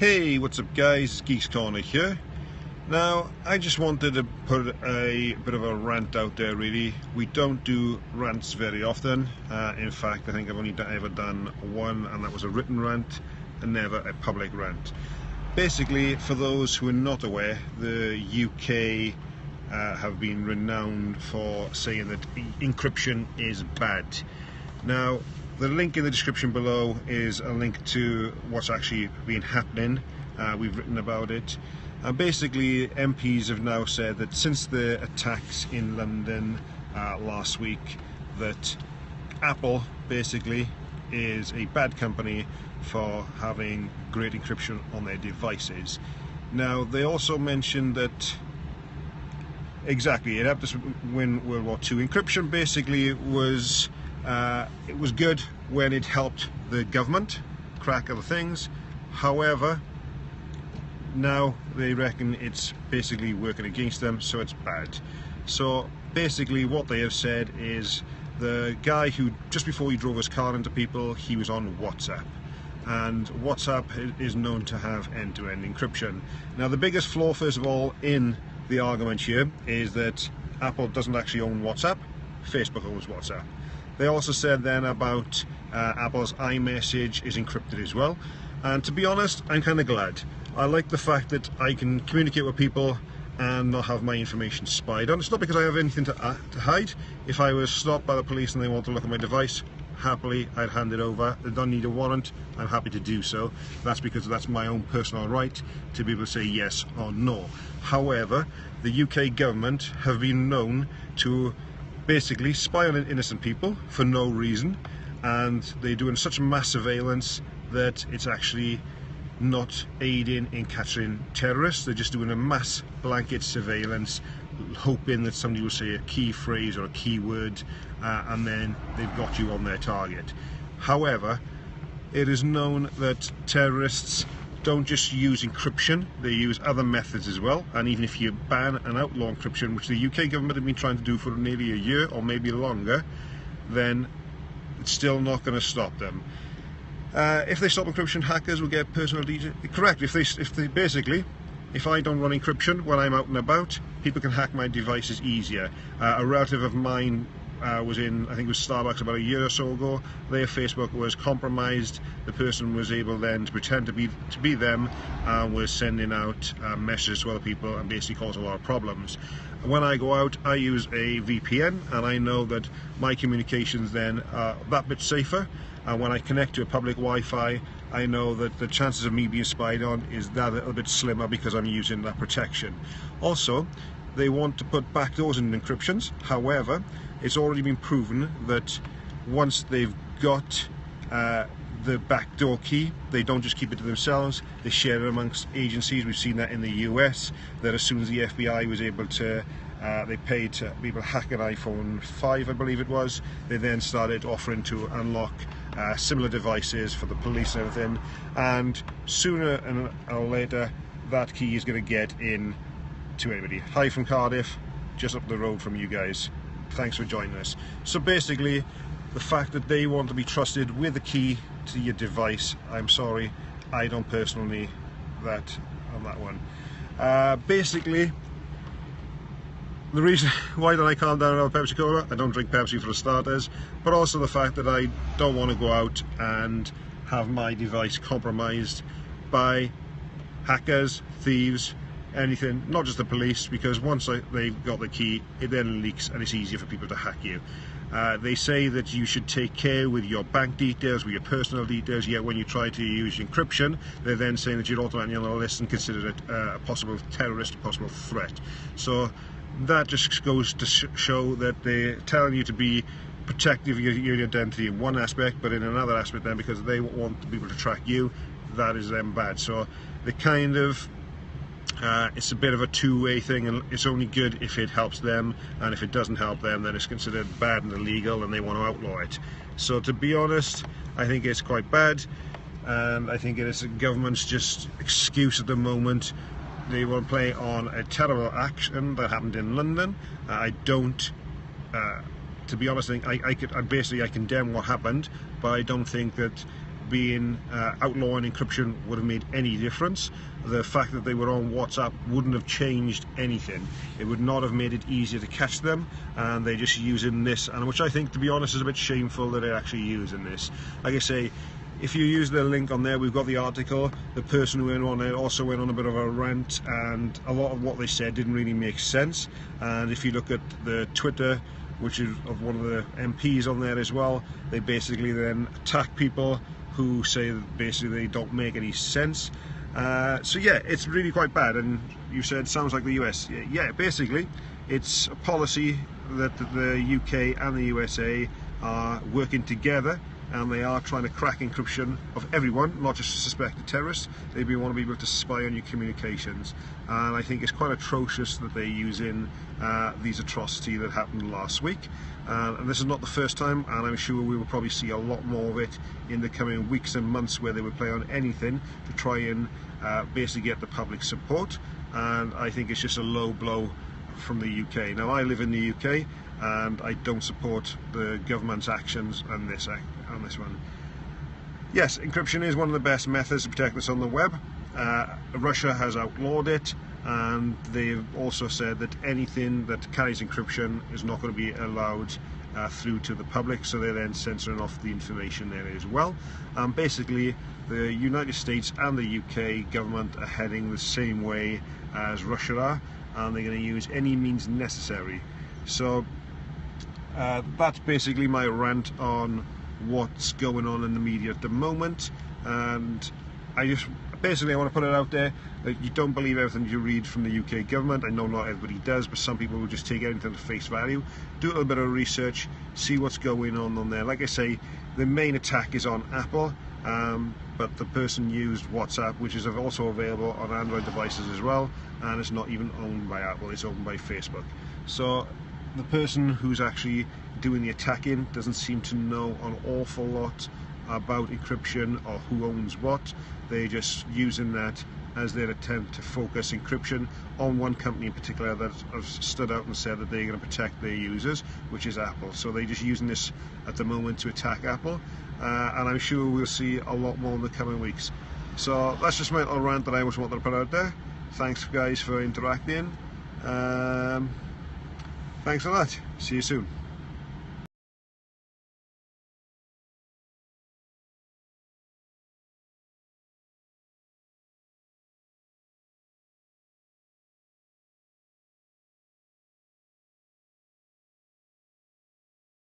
Hey, what's up guys, GeeksCorner here. Now, I just wanted to put a bit of a rant out there really. We don't do rants very often. In fact, I think I've only ever done one, and that was a written rant and never a public rant. Basically, for those who are not aware, the UK have been renowned for saying that encryption is bad. Now, the link in the description below is a link to what's actually been happening. We've written about it. Basically, MPs have now said that since the attacks in London last week, that Apple basically is a bad company for having great encryption on their devices. Now, they also mentioned that exactly it helped us win World War II. Encryption basically was it was good when it helped the government crack other things. However, now they reckon it's basically working against them, so it's bad. So basically what they have said is the guy who, just before he drove his car into people, he was on WhatsApp. And WhatsApp is known to have end-to-end encryption. Now, the biggest flaw, first of all, in the argument here is that Apple doesn't actually own WhatsApp. Facebook owns WhatsApp. They also said then about Apple's iMessage is encrypted as well. And to be honest, I'm kind of glad. I like the fact that I can communicate with people and not have my information spied on. It's not because I have anything to hide. If I was stopped by the police and they want to look at my device, happily I'd hand it over. They don't need a warrant, I'm happy to do so. That's because that's my own personal right to be able to say yes or no. However, the UK government have been known to basically spy on innocent people for no reason, and they're doing such mass surveillance that it's actually not aiding in catching terrorists. They're just doing a mass blanket surveillance, hoping that somebody will say a key phrase or a keyword, and then they've got you on their target. However, it is known that terrorists don't just use encryption, they use other methods as well. And even if you ban and outlaw encryption, which the UK government have been trying to do for nearly a year or maybe longer, then it's still not going to stop them. If they stop encryption, hackers will get personal details. Correct. If they basically, if I don't run encryption when I'm out and about, people can hack my devices easier. A relative of mine was in, I think it was Starbucks about a year or so ago. Their Facebook was compromised. The person was able then to pretend to be them and was sending out messages to other people and basically causing a lot of problems. When I go out, I use a VPN, and I know that my communications then are that bit safer. And when I connect to a public Wi-Fi, I know that the chances of me being spied on is that a little bit slimmer because I'm using that protection. Also, they want to put backdoors in encryptions. However, it's already been proven that once they've got the backdoor key, they don't just keep it to themselves, they share it amongst agencies. We've seen that in the US, that as soon as the FBI was able to, they paid to be able to hack an iPhone 5, I believe it was, they then started offering to unlock similar devices for the police and everything, and sooner or later that key is going to get in to anybody. Hi from Cardiff, just up the road from you guys. Thanks for joining us. So basically, the fact that they want to be trusted with the key to your device, I'm sorry, I don't personally that on that one. Basically, the reason why don't I calm down about Pepsi Cola, I don't drink Pepsi for the starters, but also the fact that I don't want to go out and have my device compromised by hackers, thieves, anything, not just the police, because once they've got the key, it then leaks and it's easier for people to hack you. They say that you should take care with your bank details, with your personal details, yet when you try to use encryption, they're then saying that you're automatically on the list and considered it a possible terrorist, a possible threat. So that just goes to show that they're telling you to be protective of your identity in one aspect, but in another aspect then, because they want people to track you, that is them bad. So they kind of it's a bit of a two-way thing, and it's only good if it helps them, and if it doesn't help them, then it's considered bad and illegal and they want to outlaw it. So to be honest, I think it's quite bad, and I think it is the government's just excuse at the moment. They want to play on a terrible action that happened in London. I don't to be honest, I condemn what happened, but I don't think that being outlawing encryption would have made any difference. The fact that they were on WhatsApp wouldn't have changed anything. It would not have made it easier to catch them, and they're just using this, and which I think, to be honest, is a bit shameful that they're actually using this. Like I say, if you use the link on there, we've got the article. The person who went on it also went on a bit of a rant, and a lot of what they said didn't really make sense. And if you look at the Twitter, which is of one of the MPs on there as well, they basically then attack people who say that basically they don't make any sense. So yeah, it's really quite bad. And you said sounds like the US. Yeah, basically it's a policy that the UK and the USA are working together, and they are trying to crack encryption of everyone, not just suspected terrorists. They want to be able to spy on your communications, and I think it's quite atrocious that they're using these atrocities that happened last week. And this is not the first time, and I'm sure we will probably see a lot more of it in the coming weeks and months, where they will play on anything to try and basically get the public support. And I think it's just a low blow from the UK. Now, I live in the UK, and I don't support the government's actions on this one. Yes, encryption is one of the best methods to protect us on the web. Russia has outlawed it, and they've also said that anything that carries encryption is not going to be allowed through to the public, so they're then censoring off the information there as well. Basically, the United States and the UK government are heading the same way as Russia are, and they're going to use any means necessary. So that's basically my rant on what's going on in the media at the moment. And I want to put it out there that you don't believe everything you read from the UK government. I know not everybody does, but some people will just take everything at face value. Do a little bit of research, see what's going on there. Like I say, the main attack is on Apple, but the person used WhatsApp, which is also available on Android devices as well, and it's not even owned by Apple, it's owned by Facebook. So the person who's actually doing the attacking doesn't seem to know an awful lot about encryption or who owns what. They're just using that as their attempt to focus encryption on one company in particular that have stood out and said that they're going to protect their users, which is Apple. So they're just using this at the moment to attack Apple, and I'm sure we'll see a lot more in the coming weeks. So that's just my little rant that I always wanted to put out there. Thanks guys for interacting. Thanks a lot. See you soon.